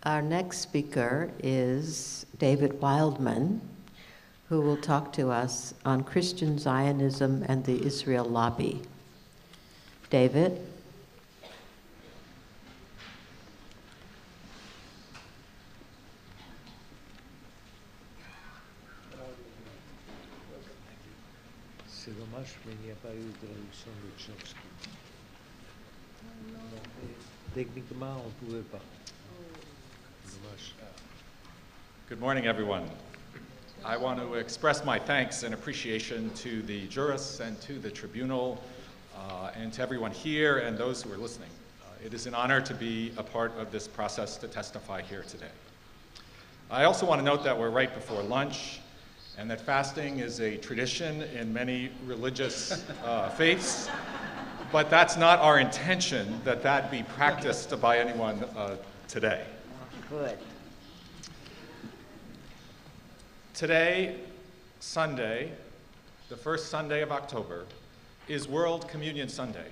Our next speaker is David Wildman, who will talk to us on Christian Zionism and the Israel lobby. David? C'est dommage, mais il n'y a pas eu de traduction de Tchaikovsky. Techniquement, on ne pouvait pas. Dommage. Good morning, everyone. I want to express my thanks and appreciation to the jurists and to the Tribunal and to everyone here and those who are listening. It is an honor to be a part of this process to testify here today. I also want to note that we're right before lunch and that fasting is a tradition in many religious faiths, but that's not our intention that that be practiced by anyone today. Good. Today, Sunday, the first Sunday of October, is World Communion Sunday,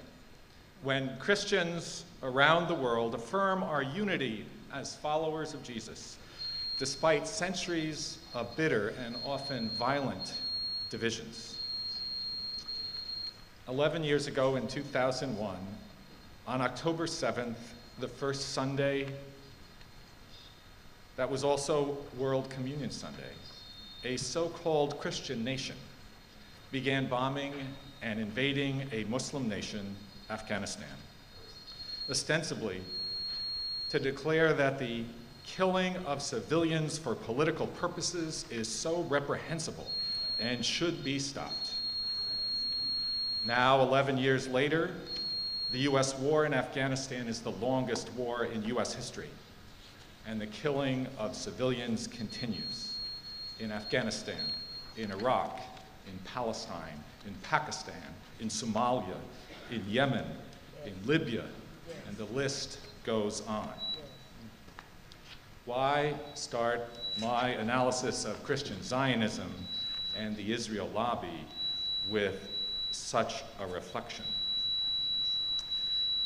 when Christians around the world affirm our unity as followers of Jesus, despite centuries of bitter and often violent divisions. 11 years ago in 2001, on October 7th, the first Sunday that was also World Communion Sunday, a so-called Christian nation began bombing and invading a Muslim nation, Afghanistan, ostensibly to declare that the killing of civilians for political purposes is so reprehensible and should be stopped. Now, 11 years later, the US war in Afghanistan is the longest war in US history, and the killing of civilians continues in Afghanistan, in Iraq, in Palestine, in Pakistan, in Somalia, in Yemen, in Libya, and the list goes on. Why start my analysis of Christian Zionism and the Israel lobby with such a reflection?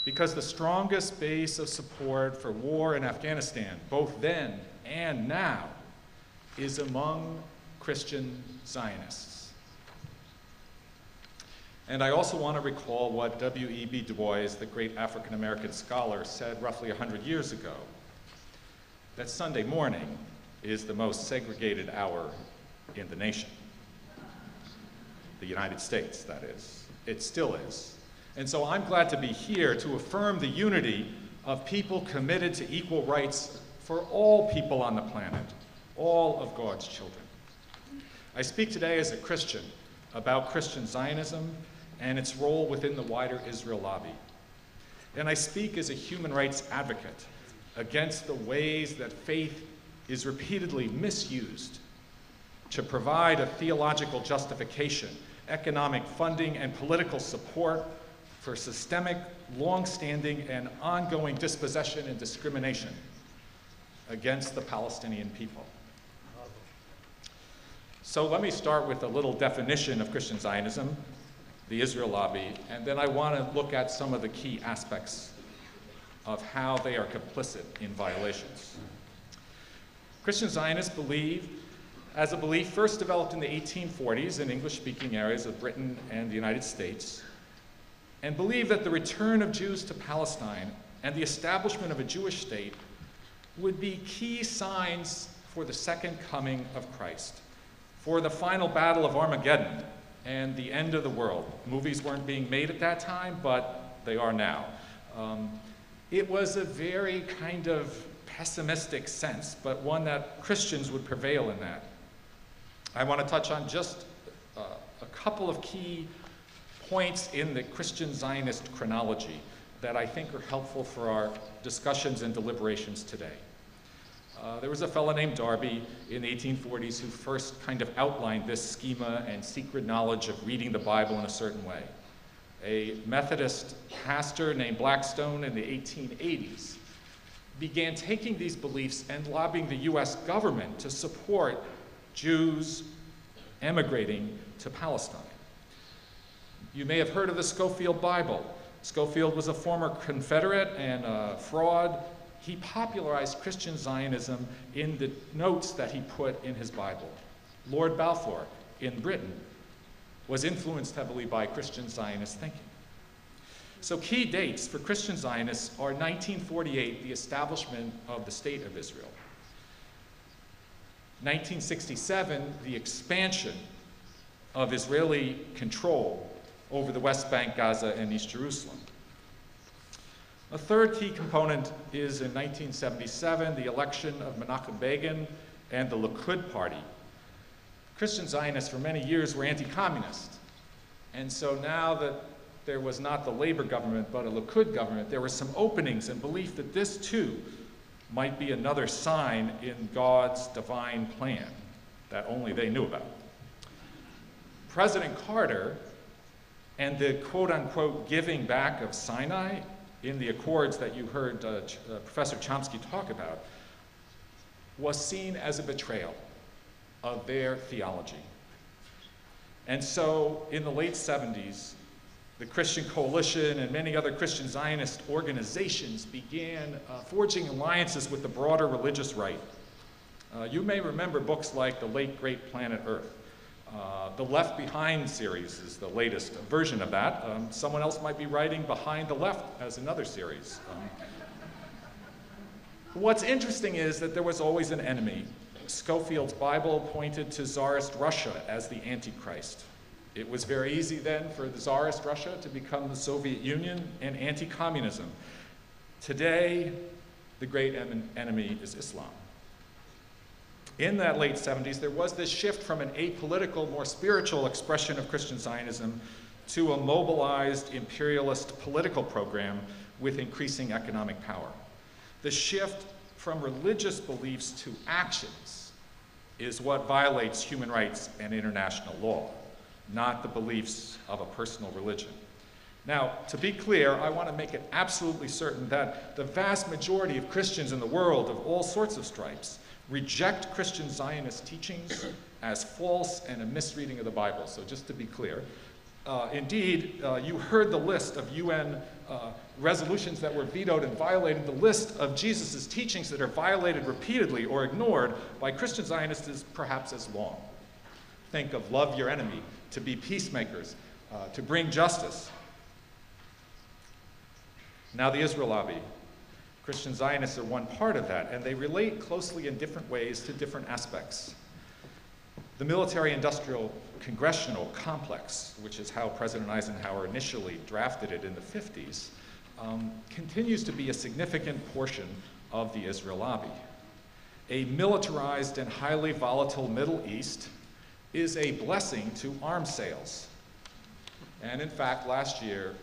Because the strongest base of support for war in Afghanistan, both then and now, is among Christian Zionists. And I also want to recall what W.E.B. Du Bois, the great African-American scholar, said roughly 100 years ago, that Sunday morning is the most segregated hour in the nation. The United States, that is. It still is. And so I'm glad to be here to affirm the unity of people committed to equal rights for all people on the planet, all of God's children. I speak today as a Christian about Christian Zionism and its role within the wider Israel lobby. And I speak as a human rights advocate against the ways that faith is repeatedly misused to provide a theological justification, economic funding, and political support for systemic, long-standing, and ongoing dispossession and discrimination against the Palestinian people. So let me start with a little definition of Christian Zionism, the Israel lobby, and then I want to look at some of the key aspects of how they are complicit in violations. Christian Zionists believe, as a belief first developed in the 1840s in English-speaking areas of Britain and the United States, and believe that the return of Jews to Palestine and the establishment of a Jewish state would be key signs for the second coming of Christ, for the final battle of Armageddon and the end of the world. Movies weren't being made at that time, but they are now. It was a very kind of pessimistic sense, but one that Christians would prevail in that. I want to touch on just a couple of key points in the Christian Zionist chronology that I think are helpful for our discussions and deliberations today. There was a fellow named Darby in the 1840s who first kind of outlined this schema and secret knowledge of reading the Bible in a certain way. A Methodist pastor named Blackstone in the 1880s began taking these beliefs and lobbying the US government to support Jews emigrating to Palestine. You may have heard of the Scofield Bible. Scofield was a former Confederate and a fraud. he popularized Christian Zionism in the notes that he put in his Bible. Lord Balfour in Britain was influenced heavily by Christian Zionist thinking. So key dates for Christian Zionists are 1948, the establishment of the State of Israel. 1967, the expansion of Israeli control over the West Bank, Gaza, and East Jerusalem. A third key component is in 1977, the election of Menachem Begin and the Likud party. Christian Zionists for many years were anti-communist. And so now that there was not the Labor government, but a Likud government, there were some openings and belief that this too might be another sign in God's divine plan that only they knew about. President Carter and the quote-unquote giving back of Sinai in the Accords that you heard Professor Chomsky talk about was seen as a betrayal of their theology. And so in the late 70s, the Christian Coalition and many other Christian Zionist organizations began forging alliances with the broader religious right. You may remember books like The Late Great Planet Earth. The Left Behind series is the latest version of that. Someone else might be writing Behind the Left as another series. What's interesting is that there was always an enemy. Schofield's Bible pointed to Tsarist Russia as the Antichrist. It was very easy then for the Tsarist Russia to become the Soviet Union and anti-communism. Today, the great enemy is Islam. In that late 70s, there was this shift from an apolitical, more spiritual expression of Christian Zionism to a mobilized imperialist political program with increasing economic power. The shift from religious beliefs to actions is what violates human rights and international law, not the beliefs of a personal religion. Now, to be clear, I want to make it absolutely certain that the vast majority of Christians in the world of all sorts of stripes reject Christian Zionist teachings as false and a misreading of the Bible. So just to be clear, indeed, you heard the list of UN resolutions that were vetoed and violated. The list of Jesus' teachings that are violated repeatedly or ignored by Christian Zionists is perhaps as long. Think of love your enemy, to be peacemakers, to bring justice. Now the Israel lobby. Christian Zionists are one part of that, and they relate closely in different ways to different aspects. The military-industrial congressional complex, which is how President Eisenhower initially drafted it in the 50s, continues to be a significant portion of the Israel lobby. A militarized and highly volatile Middle East is a blessing to arms sales. And in fact, last year,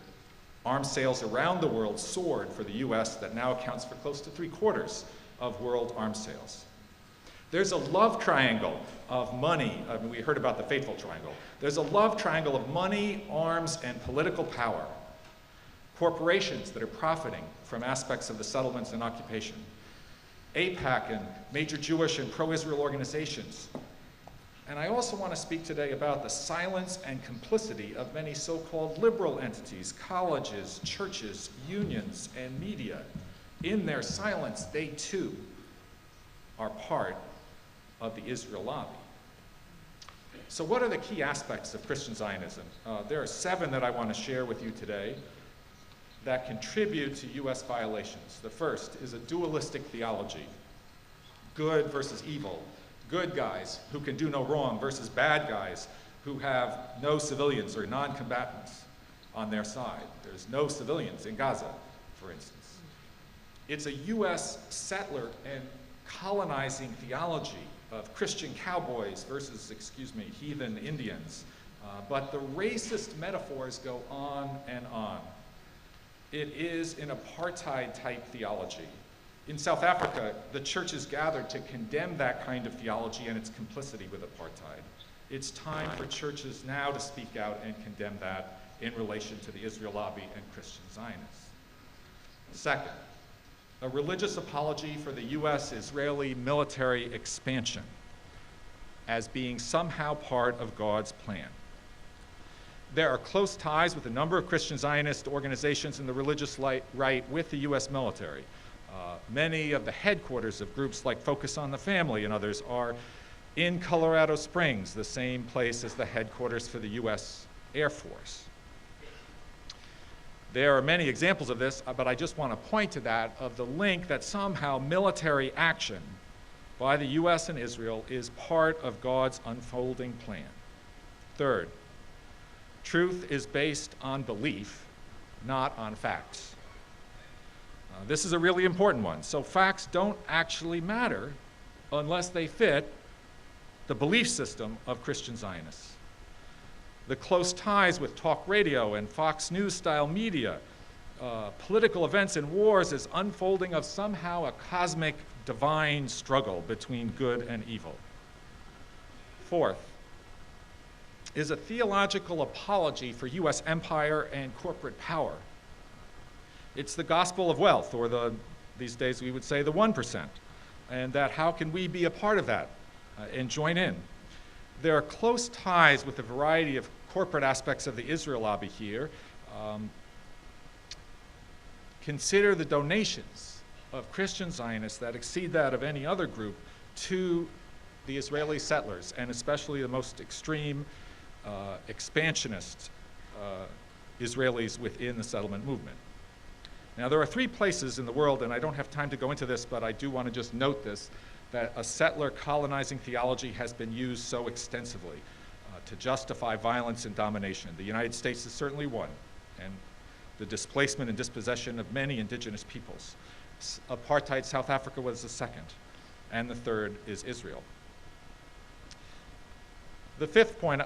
arms sales around the world soared for the US, that now accounts for close to 3/4 of world arms sales. There's a love triangle of money. I mean, we heard about the fateful triangle. There's a love triangle of money, arms, and political power. Corporations that are profiting from aspects of the settlements and occupation. AIPAC and major Jewish and pro-Israel organizations. And I also want to speak today about the silence and complicity of many so-called liberal entities, colleges, churches, unions, and media. In their silence, they too are part of the Israel lobby. So what are the key aspects of Christian Zionism? There are 7 that I want to share with you today that contribute to US violations. The first is a dualistic theology, good versus evil. Good guys who can do no wrong versus bad guys who have no civilians or non-combatants on their side. There's no civilians in Gaza, for instance. It's a US settler and colonizing theology of Christian cowboys versus, heathen Indians. But the racist metaphors go on and on. It is an apartheid-type theology. In South Africa, the churches gathered to condemn that kind of theology and its complicity with apartheid. It's time for churches now to speak out and condemn that in relation to the Israel lobby and Christian Zionists. Second, a religious apology for the US-Israeli military expansion as being somehow part of God's plan. There are close ties with a number of Christian Zionist organizations in the religious right with the US military. Many of the headquarters of groups like Focus on the Family and others are in Colorado Springs, the same place as the headquarters for the U.S. Air Force. There are many examples of this, but I just want to point to that, of the link that somehow military action by the U.S. and Israel is part of God's unfolding plan. Third, truth is based on belief, not on facts. This is a really important one. So facts don't actually matter unless they fit the belief system of Christian Zionists. The close ties with talk radio and Fox News-style media, political events and wars as unfolding of somehow a cosmic divine struggle between good and evil. Fourth is a theological apology for U.S. empire and corporate power. It's the gospel of wealth, or these days we would say the 1%, and that how can we be a part of that and join in? There are close ties with a variety of corporate aspects of the Israel lobby here. Consider the donations of Christian Zionists that exceed that of any other group to the Israeli settlers, and especially the most extreme expansionist Israelis within the settlement movement. Now, there are 3 places in the world, and I don't have time to go into this, but I do want to just note this, that a settler colonizing theology has been used so extensively to justify violence and domination. The United States is certainly one, and the displacement and dispossession of many indigenous peoples. Apartheid South Africa was the second, and the third is Israel. The 5th point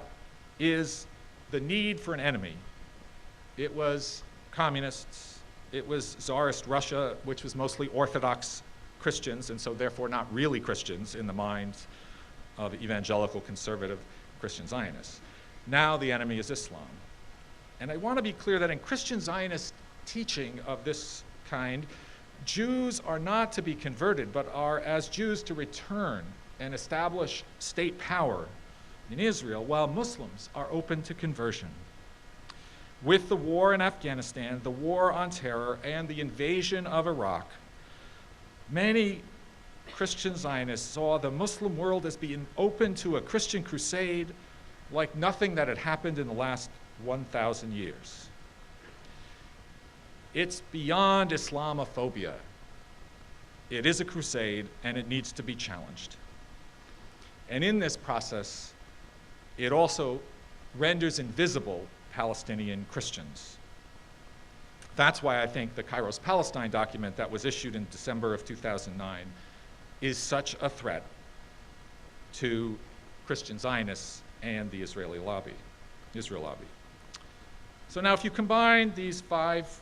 is the need for an enemy. It was communists. It was Tsarist Russia, which was mostly Orthodox Christians, and so therefore not really Christians in the minds of evangelical conservative Christian Zionists. Now the enemy is Islam. And I want to be clear that in Christian Zionist teaching of this kind, Jews are not to be converted, but are, as Jews, to return and establish state power in Israel, while Muslims are open to conversion. With the war in Afghanistan, the war on terror, and the invasion of Iraq, many Christian Zionists saw the Muslim world as being open to a Christian crusade like nothing that had happened in the last 1,000 years. It's beyond Islamophobia. It is a crusade, and it needs to be challenged. And in this process, it also renders invisible Palestinian Christians. That's why I think the Kairos Palestine document that was issued in December of 2009 is such a threat to Christian Zionists and the Israel lobby. So now if you combine these 5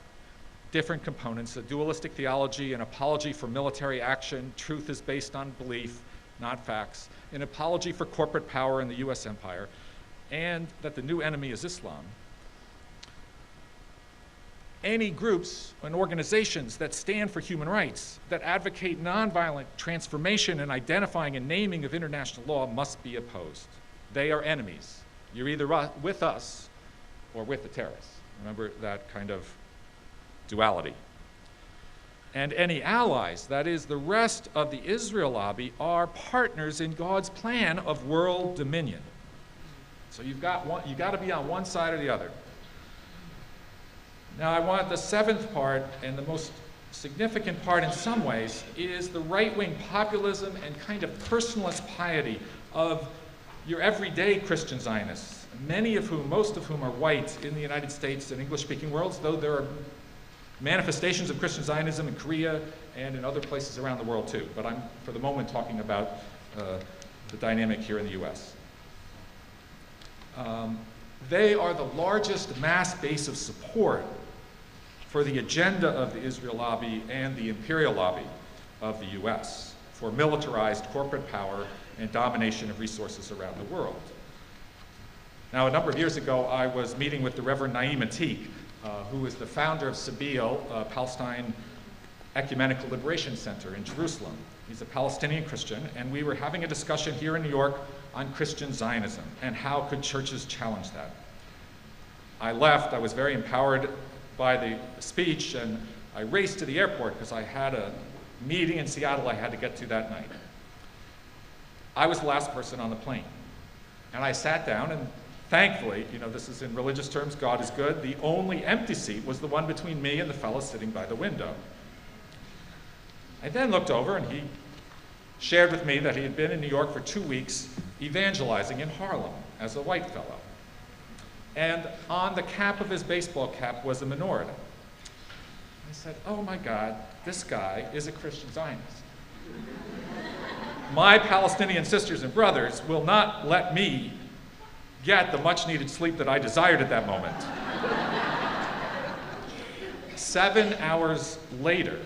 different components, a dualistic theology, an apology for military action, truth is based on belief, not facts, an apology for corporate power in the US empire, and that the new enemy is Islam, any groups and organizations that stand for human rights, that advocate nonviolent transformation and identifying and naming of international law must be opposed. They are enemies. You're either with us or with the terrorists. Remember that kind of duality. And any allies, that is the rest of the Israel lobby, are partners in God's plan of world dominion. So you got to be on one side or the other. Now I want the 7th part, and the most significant part in some ways, is the right-wing populism and kind of personalist piety of your everyday Christian Zionists, most of whom are white in the United States and English-speaking worlds, though there are manifestations of Christian Zionism in Korea and in other places around the world too. But I'm, for the moment, talking about the dynamic here in the US. They are the largest mass base of support for the agenda of the Israel lobby and the imperial lobby of the US for militarized corporate power and domination of resources around the world. Now, a number of years ago, I was meeting with the Reverend Naim Atik, who is the founder of Sabil, Palestine Ecumenical Liberation Center in Jerusalem. He's a Palestinian Christian, and we were having a discussion here in New York on Christian Zionism and how could churches challenge that. I left, I was very empowered by the speech, and I raced to the airport because I had a meeting in Seattle I had to get to that night. I was the last person on the plane. And I sat down, and thankfully, this is in religious terms, God is good, the only empty seat was the one between me and the fellow sitting by the window. I then looked over, and he shared with me that he had been in New York for 2 weeks evangelizing in Harlem as a white fellow. And on the cap of his baseball cap was a menorah. I said, oh my God, this guy is a Christian Zionist. My Palestinian sisters and brothers will not let me get the much needed sleep that I desired at that moment. 7 hours later,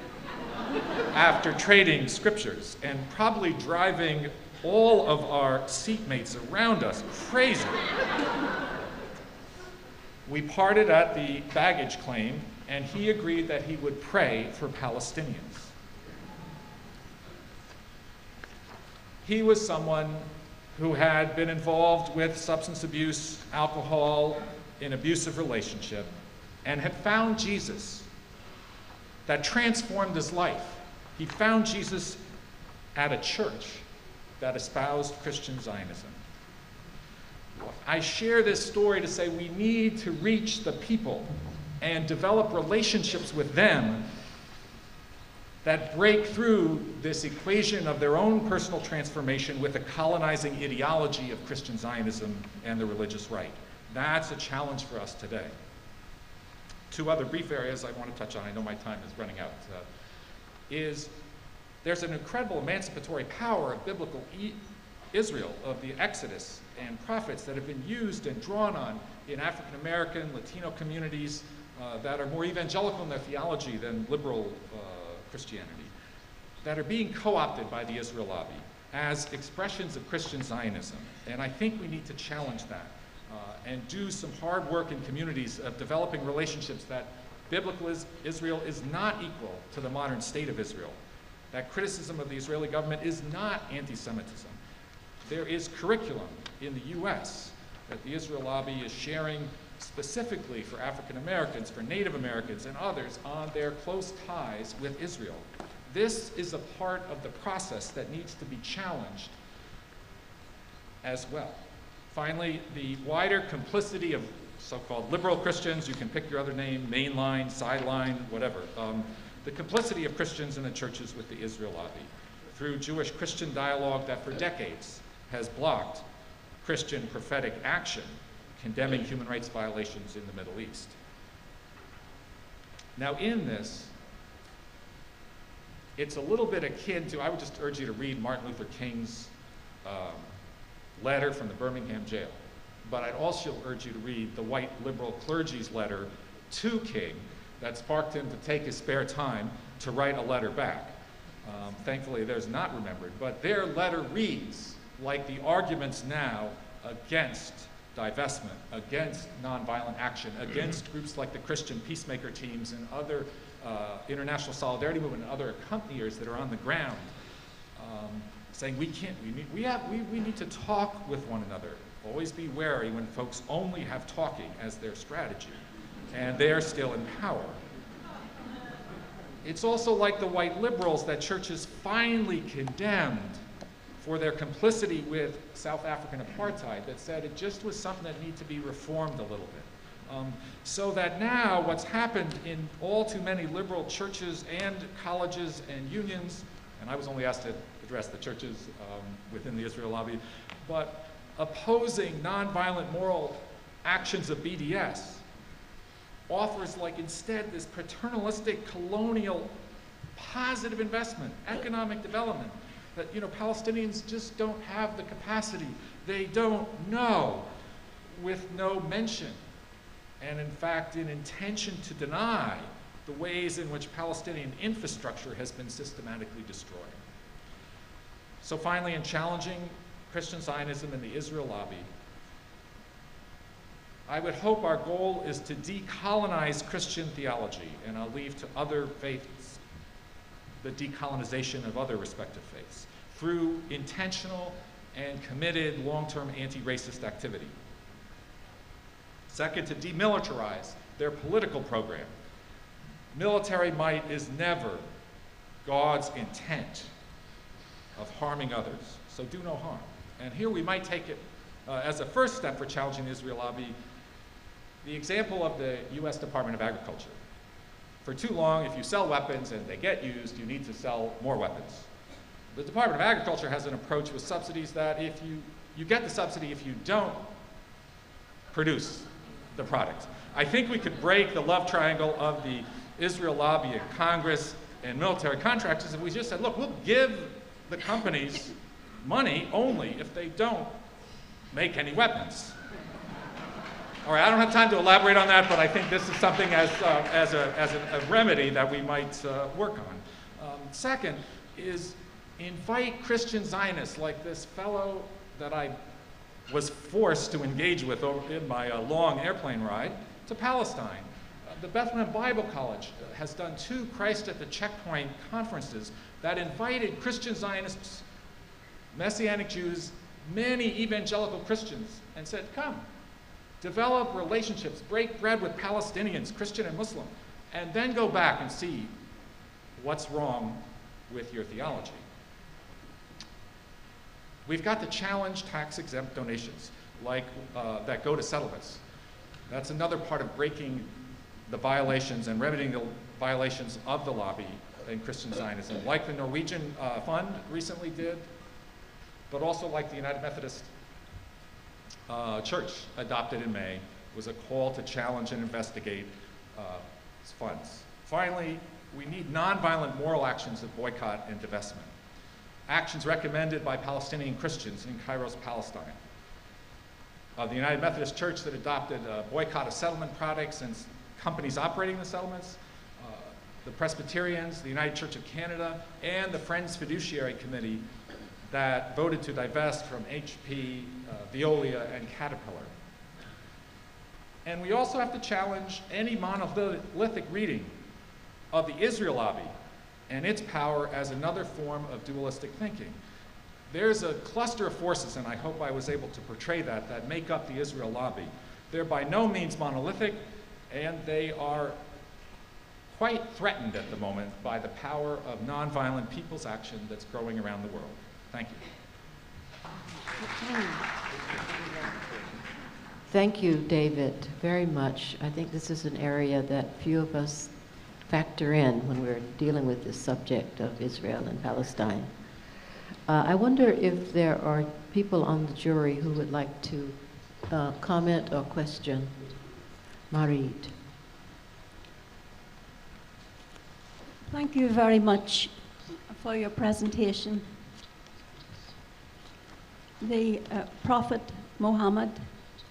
after trading scriptures and probably driving all of our seatmates around us crazy, we parted at the baggage claim, and he agreed that he would pray for Palestinians. He was someone who had been involved with substance abuse, alcohol, an abusive relationship, and had found Jesus that transformed his life. He found Jesus at a church that espoused Christian Zionism. I share this story to say we need to reach the people and develop relationships with them that break through this equation of their own personal transformation with the colonizing ideology of Christian Zionism and the religious right. That's a challenge for us today. 2 other brief areas I want to touch on, I know my time is running out, is there's an incredible emancipatory power of biblical Israel, of the Exodus and prophets that have been used and drawn on in African American, Latino communities that are more evangelical in their theology than liberal Christianity, that are being co-opted by the Israel lobby as expressions of Christian Zionism. And I think we need to challenge that and do some hard work in communities of developing relationships that biblical Israel is not equal to the modern state of Israel. That criticism of the Israeli government is not anti-Semitism. There is curriculum in the US that the Israel lobby is sharing specifically for African Americans, for Native Americans, and others on their close ties with Israel. This is a part of the process that needs to be challenged as well. Finally, the wider complicity of so-called liberal Christians, you can pick your other name, mainline, sideline, whatever, the complicity of Christians in the churches with the Israel lobby through Jewish-Christian dialogue that for decades has blocked Christian prophetic action condemning human rights violations in the Middle East. Now in this, it's a little bit akin to, I would just urge you to read Martin Luther King's letter from the Birmingham jail. But I'd also urge you to read the white liberal clergy's letter to King that sparked him to take his spare time to write a letter back. Thankfully, there's not remembered, but their letter reads like the arguments now against divestment, against nonviolent action, against groups like the Christian peacemaker teams and other international solidarity movement and other accompaniers that are on the ground, saying we need to talk with one another. Always be wary when folks only have talking as their strategy, and they're still in power. It's also like the white liberals that churches finally condemned for their complicity with South African apartheid, that said it just was something that needed to be reformed a little bit. So that now what's happened in all too many liberal churches and colleges and unions, and I was only asked to address the churches within the Israel lobby, but opposing nonviolent moral actions of BDS offers like instead this paternalistic colonial positive investment, economic development, that Palestinians just don't have the capacity. They don't know, with no mention, and in fact in intention to deny the ways in which Palestinian infrastructure has been systematically destroyed. So finally, in challenging Christian Zionism and the Israel lobby, I would hope our goal is to decolonize Christian theology, and I'll leave to other faiths the decolonization of other respective faiths through intentional and committed long-term anti-racist activity. Second, to demilitarize their political program. Military might is never God's intent of harming others, so do no harm. And here we might take it as a first step for challenging the Israel lobby, the example of the U.S. Department of Agriculture. For too long, if you sell weapons and they get used, you need to sell more weapons. The Department of Agriculture has an approach with subsidies that if you get the subsidy if you don't produce the product. I think we could break the love triangle of the Israel lobby in Congress and military contractors if we just said, look, we'll give the companies money only if they don't make any weapons. All right, I don't have time to elaborate on that, but I think this is something as a remedy that we might work on. Second is invite Christian Zionists like this fellow that I was forced to engage with in my long airplane ride to Palestine. The Bethlehem Bible College has done 2 Christ at the Checkpoint conferences that invited Christian Zionists, Messianic Jews, many evangelical Christians, and said, come, develop relationships, break bread with Palestinians, Christian and Muslim, and then go back and see what's wrong with your theology. We've got to challenge tax-exempt donations like that go to settlements. That's another part of breaking the violations and remedying the violations of the lobby in Christian Zionism, like the Norwegian Fund recently did, but also like the United Methodist Church adopted in May, was a call to challenge and investigate funds. Finally, we need nonviolent moral actions of boycott and divestment. Actions recommended by Palestinian Christians in Cairo's Palestine. The United Methodist Church that adopted a boycott of settlement products and companies operating the settlements, the Presbyterians, the United Church of Canada, and the Friends Fiduciary Committee that voted to divest from HP, Veolia, and Caterpillar. And we also have to challenge any monolithic reading of the Israel lobby and its power as another form of dualistic thinking. There's a cluster of forces, and I hope I was able to portray that make up the Israel lobby. They're by no means monolithic, and they are quite threatened at the moment by the power of nonviolent people's action that's growing around the world. Thank you. Thank you, David, very much. I think this is an area that few of us factor in when we're dealing with this subject of Israel and Palestine. I wonder if there are people on the jury who would like to comment or question Marit. Thank you very much for your presentation. The Prophet Muhammad,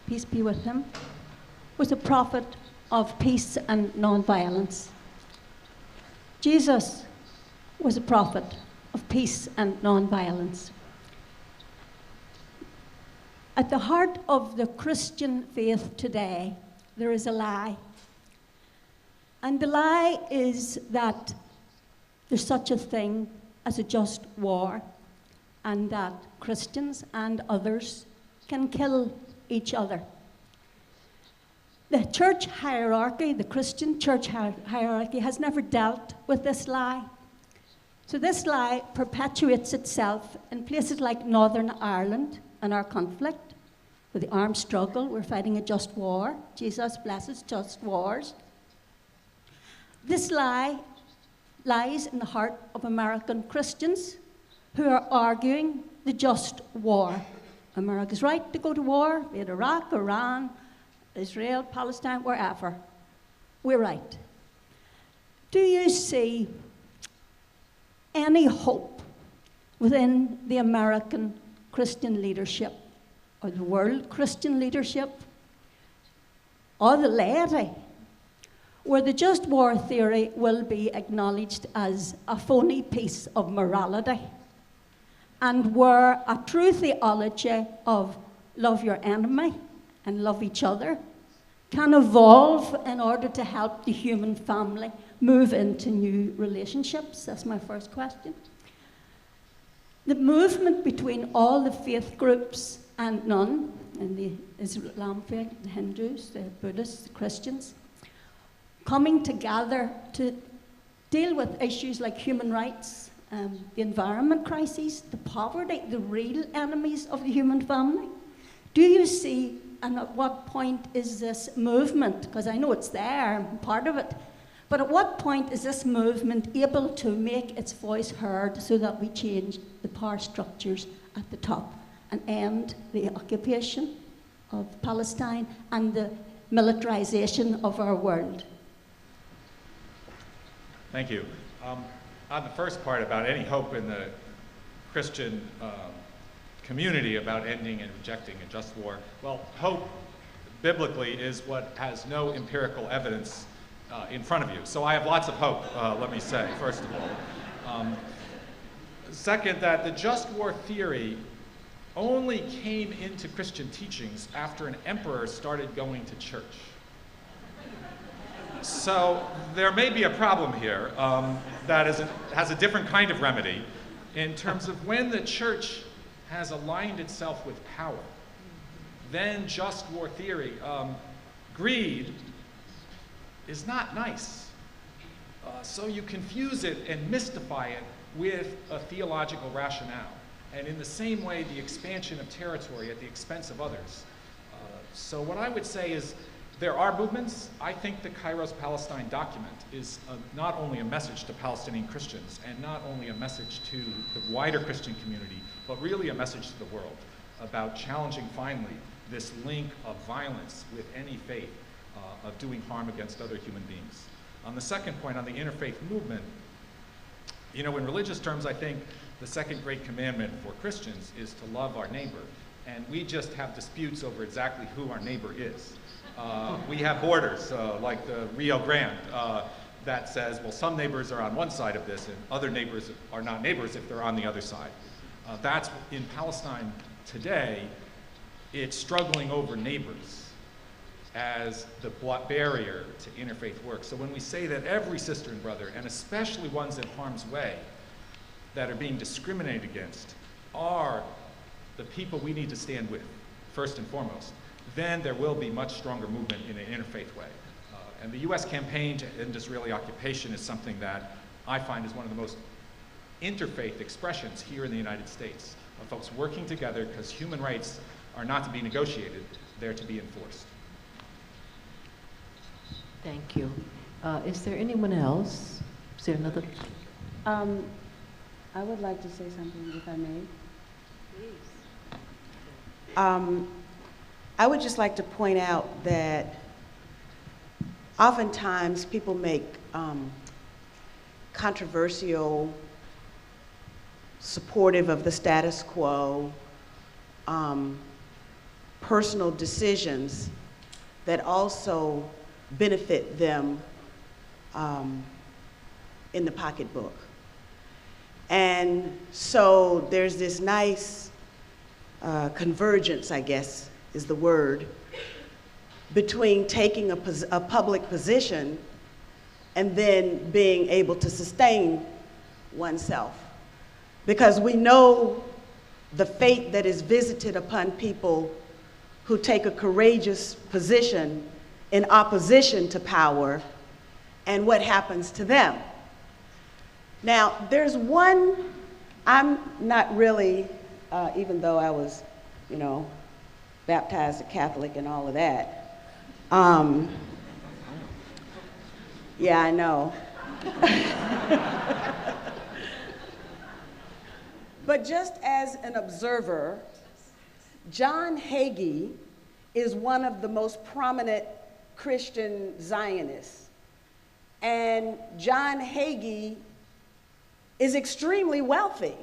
peace be with him, was a prophet of peace and nonviolence. Jesus was a prophet of peace and nonviolence. At the heart of the Christian faith today, there is a lie. And the lie is that there's such a thing as a just war, and that Christians and others can kill each other. The church hierarchy, the Christian church hierarchy, has never dealt with this lie. So this lie perpetuates itself in places like Northern Ireland and our conflict, with the armed struggle. We're fighting a just war. Jesus blesses just wars. This lie lies in the heart of American Christians who are arguing the just war. America's right to go to war, be it Iraq, Iran, Israel, Palestine, wherever. We're right. Do you see any hope within the American Christian leadership, or the world Christian leadership, or the laity, where the just war theory will be acknowledged as a phony piece of morality, and where a true theology of love your enemy and love each other can evolve in order to help the human family move into new relationships? That's my first question. The movement between all the faith groups and none, in the Islam faith, the Hindus, the Buddhists, the Christians, coming together to deal with issues like human rights, the environment crises, the poverty, the real enemies of the human family? Do you see, and at what point is this movement, because I know it's there, part of it, but at what point is this movement able to make its voice heard so that we change the power structures at the top and end the occupation of Palestine and the militarization of our world? Thank you. On the first part about any hope in the Christian community about ending and rejecting a just war, well, hope biblically is what has no empirical evidence in front of you. So I have lots of hope, let me say, first of all. Second, that the just war theory only came into Christian teachings after an emperor started going to church. So there may be a problem here that has a different kind of remedy in terms of when the church has aligned itself with power, then just war theory. Greed is not nice. So you confuse it and mystify it with a theological rationale. And in the same way, the expansion of territory at the expense of others. So what I would say is, there are movements. I think the Kairos Palestine document is not only a message to Palestinian Christians and not only a message to the wider Christian community, but really a message to the world about challenging finally this link of violence with any faith of doing harm against other human beings. On the second point, on the interfaith movement, you know, in religious terms, I think the second great commandment for Christians is to love our neighbor. And we just have disputes over exactly who our neighbor is. We have borders, like the Rio Grande, that says, well, some neighbors are on one side of this and other neighbors are not neighbors if they're on the other side. That's in Palestine today, it's struggling over neighbors as the barrier to interfaith work. So when we say that every sister and brother, and especially ones in harm's way that are being discriminated against, are the people we need to stand with, first and foremost, then there will be much stronger movement in an interfaith way. And the US campaign to end Israeli occupation is something that I find is one of the most interfaith expressions here in the United States, of folks working together because human rights are not to be negotiated, they're to be enforced. Thank you. Is there anyone else? Is there another? I would like to say something, if I may. Please. I would just like to point out that oftentimes people make controversial, supportive of the status quo, personal decisions that also benefit them in the pocketbook. And so there's this nice convergence, I guess is the word, between taking a public position and then being able to sustain oneself. Because we know the fate that is visited upon people who take a courageous position in opposition to power and what happens to them. Now, there's one, I'm not really, even though I was, you know, baptized a Catholic and all of that. Yeah, I know. But just as an observer, John Hagee is one of the most prominent Christian Zionists. And John Hagee is extremely wealthy.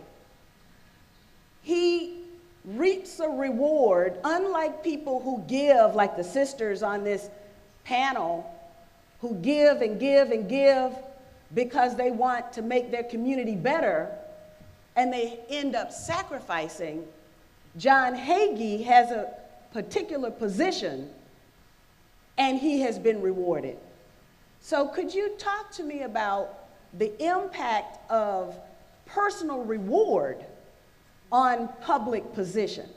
He reaps a reward, unlike people who give, like the sisters on this panel, who give and give and give because they want to make their community better, and they end up sacrificing. John Hagee has a particular position, and he has been rewarded. So could you talk to me about the impact of personal reward on public position?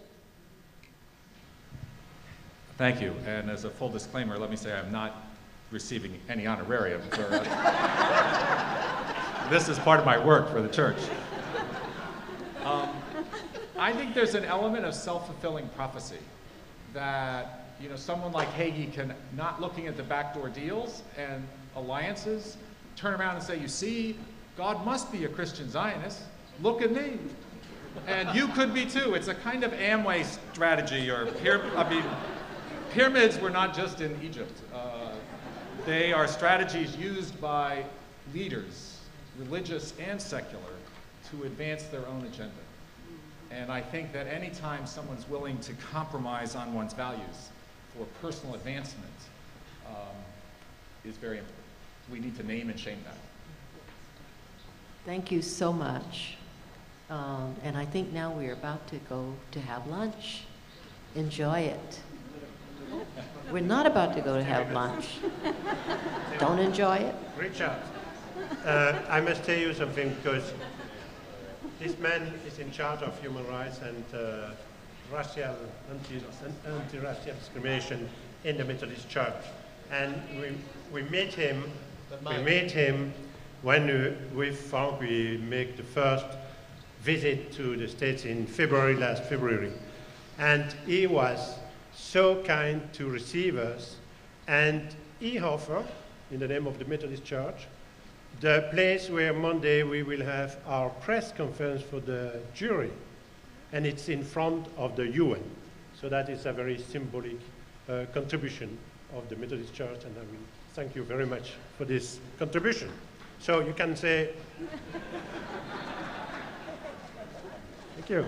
Thank you. And as a full disclaimer, let me say I'm not receiving any honorarium for This is part of my work for the church. I think there's an element of self-fulfilling prophecy that, you know, someone like Hagee can, not looking at the backdoor deals and alliances, turn around and say, you see, God must be a Christian Zionist. Look at me. And you could be too. It's a kind of Amway strategy, or pyramids were not just in Egypt. They are strategies used by leaders, religious and secular, to advance their own agenda. And I think that any time someone's willing to compromise on one's values for personal advancement is very important. We need to name and shame that. Thank you so much. And I think now we're about to go to have lunch. Enjoy it. We're not about to go to have lunch. Don't enjoy it. Richard, I must tell you something, because this man is in charge of human rights and anti-racial discrimination in the Methodist Church. And we met him when with Frank we make the first visit to the States in last February. And he was so kind to receive us, and he offered, in the name of the Methodist Church, the place where Monday we will have our press conference for the jury, and it's in front of the UN. So that is a very symbolic contribution of the Methodist Church, and I will thank you very much for this contribution. So you can say, thank you.